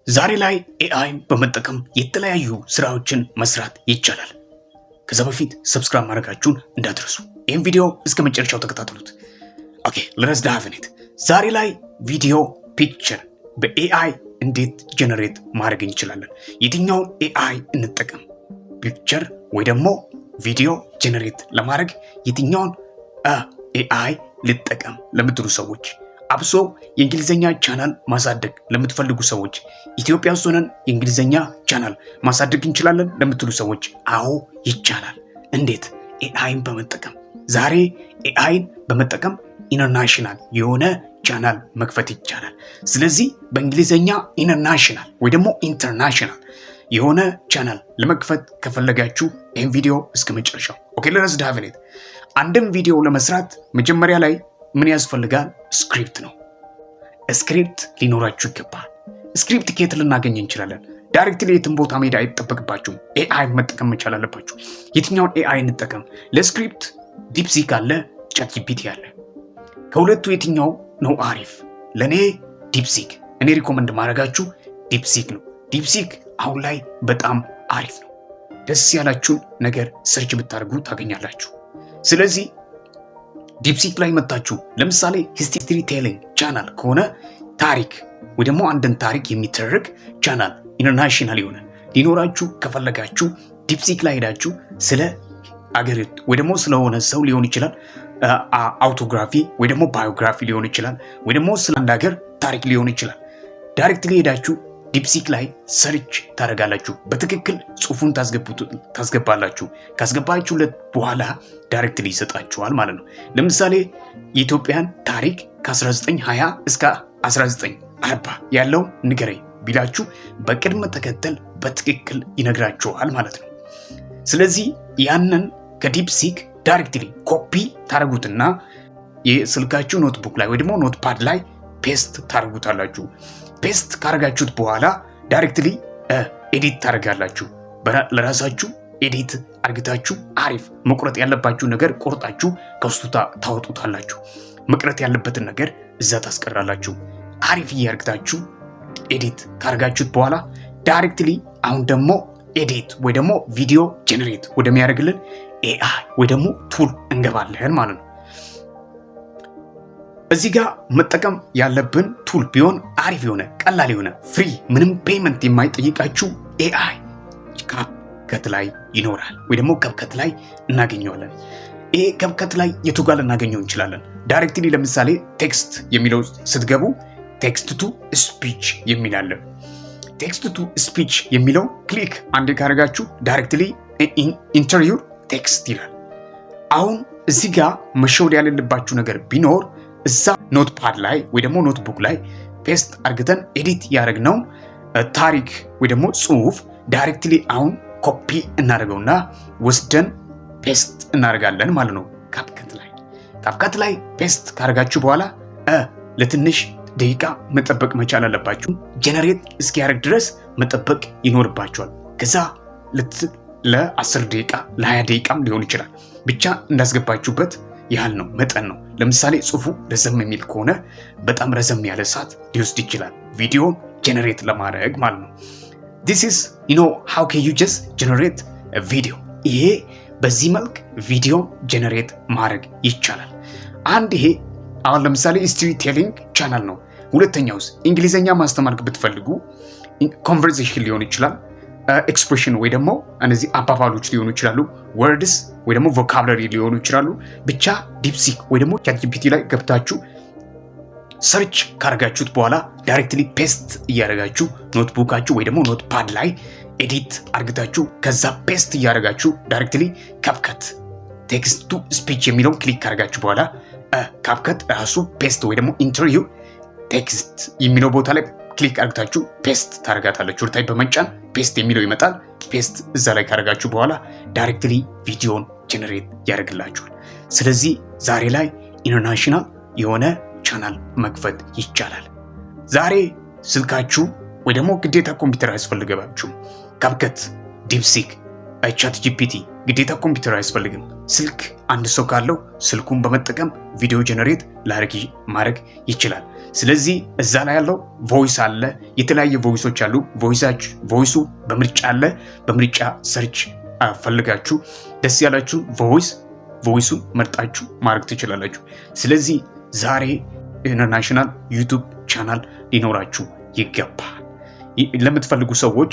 ዛሬ ላይ ኤአይ በመጠቀም የተለያዩ ስራዎችን መስራት ይቻላል። ከዛ በፊት ሰብስክራይብ ማድረጋችሁን እንዳትረሱ። ይህን ቪዲዮ እስከ መጨረሻው ተከታተሉት። ኦኬ ለረስ ዳቭኔት ዛሬ ላይ ቪዲዮ ፒክቸር በኤአይ እንዴት ጀነሬት ማድረግ እንችላለን? የትኛውን ኤአይ እንጠቀም? ፒክቸር ወይ ደግሞ ቪዲዮ ጀነሬት ለማድረግ የትኛውን ኤአይ ልጠቀም ለምትሉ ሰዎች፣ አብሶ የእንግሊዘኛ ቻናል ማሳደግ ለምትፈልጉ ሰዎች፣ ኢትዮጵያ ውስጥ ሆነን የእንግሊዘኛ ቻናል ማሳደግ እንችላለን ለምትሉ ሰዎች፣ አዎ ይቻላል። እንዴት? ኤአይን በመጠቀም ዛሬ ኤአይን በመጠቀም ኢንተርናሽናል የሆነ ቻናል መክፈት ይቻላል። ስለዚህ በእንግሊዘኛ ኢንተርናሽናል ወይ ደግሞ ኢንተርናሽናል የሆነ ቻናል ለመክፈት ከፈለጋችሁ ይህን ቪዲዮ እስከ መጨረሻው ኦኬ ለረስ ዳቭኔት። አንድም ቪዲዮ ለመስራት መጀመሪያ ላይ ምን ያስፈልጋል? ስክሪፕት ነው። ስክሪፕት ሊኖራችሁ ይገባል። ስክሪፕት ከየት ልናገኝ እንችላለን? ዳይሬክትሊ የትም ቦታ መሄድ አይጠበቅባችሁም። ኤአይ መጠቀም መቻል አለባችሁ። የትኛውን ኤአይ እንጠቀም? ለስክሪፕት ዲፕሲክ አለ፣ ቻትጂፒቲ አለ። ከሁለቱ የትኛው ነው አሪፍ? ለእኔ ዲፕሲክ። እኔ ሪኮመንድ ማድረጋችሁ ዲፕሲክ ነው። ዲፕሲክ አሁን ላይ በጣም አሪፍ ነው። ደስ ያላችሁን ነገር ሰርች ብታደርጉ ታገኛላችሁ። ስለዚህ ዲፕሲክ ላይ መጣችሁ ለምሳሌ ሂስትሪ ቴሊንግ ቻናል ከሆነ ታሪክ ወይ ደግሞ አንድን ታሪክ የሚተርክ ቻናል ኢንተርናሽናል የሆነ ሊኖራችሁ ከፈለጋችሁ ዲፕሲክ ላይ ሄዳችሁ ስለ አገሪቱ ወይ ደግሞ ስለሆነ ሰው ሊሆን ይችላል፣ አውቶግራፊ ወይ ደግሞ ባዮግራፊ ሊሆን ይችላል፣ ወይ ደግሞ ስለ አንድ ሀገር ታሪክ ሊሆን ይችላል። ዳይሬክትሊ ሄዳችሁ ዲፕሲክ ላይ ሰርች ታደርጋላችሁ። በትክክል ጽሁፉን ታስገባላችሁ። ካስገባችሁለት በኋላ ዳይሬክትሊ ይሰጣችኋል ማለት ነው። ለምሳሌ የኢትዮጵያን ታሪክ ከ1920 እስከ 1940 ያለው ንገረኝ ቢላችሁ በቅድመ ተከተል በትክክል ይነግራችኋል ማለት ነው። ስለዚህ ያንን ከዲፕሲክ ዳይሬክትሊ ኮፒ ታደርጉትና የስልካችሁ ኖትቡክ ላይ ወይ ደግሞ ኖትፓድ ላይ ፔስት ታደርጉታላችሁ። ፔስት ካረጋችሁት በኋላ ዳይሬክትሊ ኤዲት ታደርጋላችሁ። ለራሳችሁ ኤዲት አርግታችሁ አሪፍ መቁረጥ ያለባችሁ ነገር ቆርጣችሁ ከውስጡ ታወጡታላችሁ። መቅረት ያለበትን ነገር እዛ ታስቀራላችሁ። አሪፍ እያርግታችሁ ኤዲት ካረጋችሁት በኋላ ዳይሬክትሊ አሁን ደግሞ ኤዲት ወይ ደግሞ ቪዲዮ ጀነሬት ወደሚያደርግልን ኤአይ ወይ ደግሞ ቱል እንገባለን ማለት ነው። እዚህ ጋር መጠቀም ያለብን ቱል ቢሆን አሪፍ የሆነ ቀላል የሆነ ፍሪ ምንም ፔመንት የማይጠይቃችሁ ኤአይ ካፕከት ላይ ይኖራል ወይ ደግሞ ካፕከት ላይ እናገኘዋለን። ይሄ ካፕከት ላይ የቱ ጋር ልናገኘው እንችላለን? ዳይሬክትሊ ለምሳሌ ቴክስት የሚለው ስትገቡ ቴክስት ቱ ስፒች የሚል አለ። ቴክስት ቱ ስፒች የሚለው ክሊክ አንዴ ካደረጋችሁ ዳይሬክትሊ ኢንተርቪው ቴክስት ይላል። አሁን እዚህ ጋር መሸወድ ያለባችሁ ነገር ቢኖር እዛ ኖትፓድ ላይ ወይ ደግሞ ኖትቡክ ላይ ፔስት አርግተን ኤዲት ያደረግነው ታሪክ ወይ ደግሞ ጽሁፍ ዳይሬክትሊ አሁን ኮፒ እናደርገውና ወስደን ፔስት እናደርጋለን ማለት ነው። ካፕከት ላይ ፔስት ካደረጋችሁ በኋላ ለትንሽ ደቂቃ መጠበቅ መቻል አለባችሁ። ጀነሬት እስኪያደርግ ድረስ መጠበቅ ይኖርባችኋል። ከዛ ለ10 ደቂቃ ለ20 ደቂቃም ሊሆን ይችላል። ብቻ እንዳስገባችሁበት ያህል ነው፣ መጠን ነው። ለምሳሌ ጽሁፉ ረዘም የሚል ከሆነ በጣም ረዘም ያለ ሰዓት ሊወስድ ይችላል ቪዲዮን ጀነሬት ለማድረግ ማለት ነው። this is how can you just generate a video። ይሄ በዚህ መልክ ቪዲዮ ጀነሬት ማድረግ ይቻላል። አንድ ይሄ አሁን ለምሳሌ ሂስትሪ ቴሊንግ ቻናል ነው። ሁለተኛውስ እንግሊዘኛ ማስተማር ብትፈልጉ ኮንቨርሴሽን ሊሆን ይችላል፣ ኤክስፕሬሽን ወይ ደግሞ እነዚህ አባባሎች ሊሆኑ ይችላሉ፣ ወርድስ ወይ ደግሞ ቮካብለሪ ሊሆኑ ይችላሉ። ብቻ ዲፕሲክ ወይ ደግሞ ቻትጂፒቲ ላይ ገብታችሁ ሰርች ካረጋችሁት በኋላ ዳይሬክትሊ ፔስት እያደረጋችሁ ኖትቡካችሁ ወይ ደግሞ ኖትፓድ ላይ ኤዲት አርግታችሁ ከዛ ፔስት እያደረጋችሁ ዳይሬክትሊ ካፕከት ቴክስት ቱ ስፒች የሚለውን ክሊክ ካረጋችሁ በኋላ ካፕከት ራሱ ፔስት ወይ ደግሞ ኢንተርቪው ቴክስት የሚለው ቦታ ላይ ክሊክ አርግታችሁ ፔስት ታረጋታላችሁ። ወርታይ በመጫን ፔስት የሚለው ይመጣል። ፔስት እዛ ላይ ካረጋችሁ በኋላ ዳይሬክትሊ ቪዲዮን ጀነሬት ያደርግላችኋል። ስለዚህ ዛሬ ላይ ኢንተርናሽናል የሆነ ቻናል መክፈት ይቻላል። ዛሬ ስልካችሁ ወይ ደግሞ ግዴታ ኮምፒውተር አያስፈልጋችሁም። ካፕከት ዲፕሲክ ቻት ጂፒቲ ግዴታ ኮምፒውተር አያስፈልግም። ስልክ አንድ ሰው ካለው ስልኩን በመጠቀም ቪዲዮ ጀነሬት ማድረግ ይችላል። ስለዚህ እዛ ላይ ያለው ቮይስ አለ፣ የተለያየ ቮይሶች አሉ። ቮይሱ በምርጫ አለ። በምርጫ ሰርች ፈልጋችሁ ደስ ያላችሁ ቮይሱን መርጣችሁ ማድረግ ትችላላችሁ። ስለዚህ ዛሬ ኢንተርናሽናል ዩቲዩብ ቻናል ሊኖራችሁ ይገባል። ለምትፈልጉ ሰዎች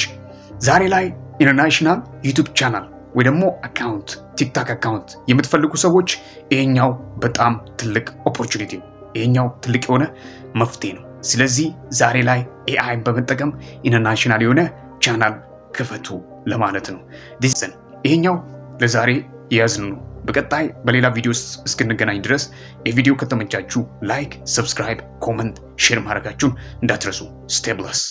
ዛሬ ላይ ኢንተርናሽናል ዩቲዩብ ቻናል ወይ ደግሞ አካውንት ቲክታክ አካውንት የምትፈልጉ ሰዎች ይሄኛው በጣም ትልቅ ኦፖርቹኒቲ ነው። ይሄኛው ትልቅ የሆነ መፍትሄ ነው። ስለዚህ ዛሬ ላይ ኤአይን በመጠቀም ኢንተርናሽናል የሆነ ቻናል ክፈቱ ለማለት ነው። ይሄኛው ለዛሬ የያዝን ነው። በቀጣይ በሌላ ቪዲዮ እስክንገናኝ ድረስ የቪዲዮ ከተመቻችሁ ላይክ፣ ሰብስክራይብ፣ ኮመንት፣ ሼር ማድረጋችሁን እንዳትረሱ። ስቴይ ብለስ